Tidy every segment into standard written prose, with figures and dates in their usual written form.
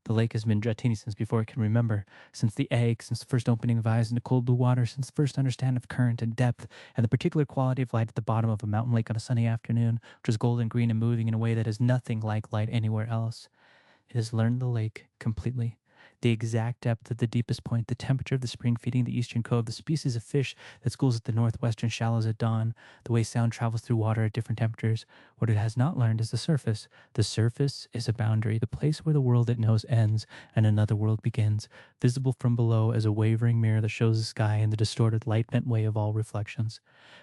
The lake has been Dratini since before it can remember, since the egg, since the first opening of eyes into cold blue water, since the first understanding of current and depth, and the particular quality of light at the bottom of a mountain lake on a sunny afternoon, which is golden green and moving in a way that is nothing like light anywhere else. It has learned the lake completely. The exact depth at the deepest point, the temperature of the spring feeding the eastern cove, the species of fish that schools at the northwestern shallows at dawn, the way sound travels through water at different temperatures. What it has not learned is the surface. The surface is a boundary, the place where the world it knows ends and another world begins, visible from below as a wavering mirror that shows the sky in the distorted, light-bent way of all reflections.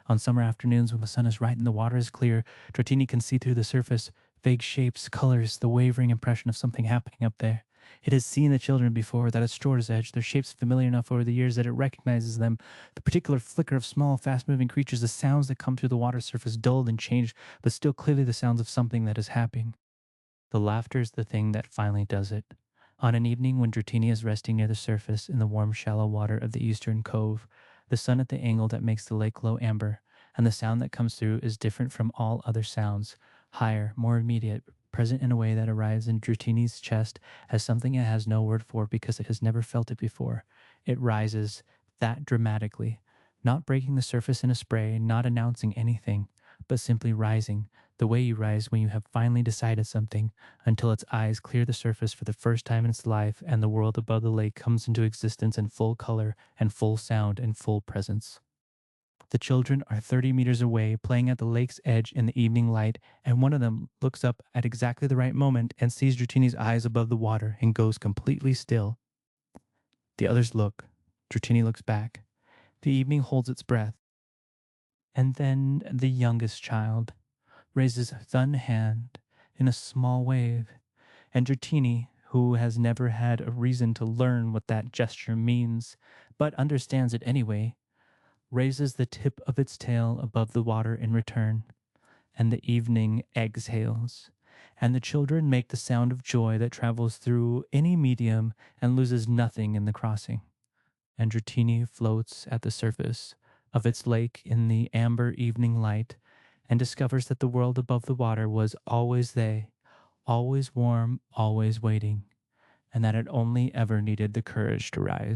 On summer afternoons when the sun is right and the water is clear, Dratini can see through the surface, vague shapes, colors, the wavering impression of something happening up there. It has seen the children before, that at Store's edge, their shapes familiar enough over the years that it recognizes them, the particular flicker of small, fast-moving creatures, the sounds that come through the water surface, dulled and changed, but still clearly the sounds of something that is happening. The laughter is the thing that finally does it. On an evening when Dratini is resting near the surface in the warm, shallow water of the eastern cove, the sun at the angle that makes the lake glow amber, and the sound that comes through is different from all other sounds, higher, more immediate, present in a way that arrives in Dratini's chest as something it has no word for because it has never felt it before. It rises that dramatically, not breaking the surface in a spray, not announcing anything, but simply rising, the way you rise when you have finally decided something, until its eyes clear the surface for the first time in its life and the world above the lake comes into existence in full color and full sound and full presence. The children are 30 meters away, playing at the lake's edge in the evening light, and one of them looks up at exactly the right moment and sees Dratini's eyes above the water and goes completely still. The others look. Dratini looks back. The evening holds its breath. And then the youngest child raises a thin hand in a small wave, and Dratini, who has never had a reason to learn what that gesture means, but understands it anyway, raises the tip of its tail above the water in return, and the evening exhales, and the children make the sound of joy that travels through any medium and loses nothing in the crossing. And Dratini floats at the surface of its lake in the amber evening light and discovers that the world above the water was always they, always warm, always waiting, and that it only ever needed the courage to rise.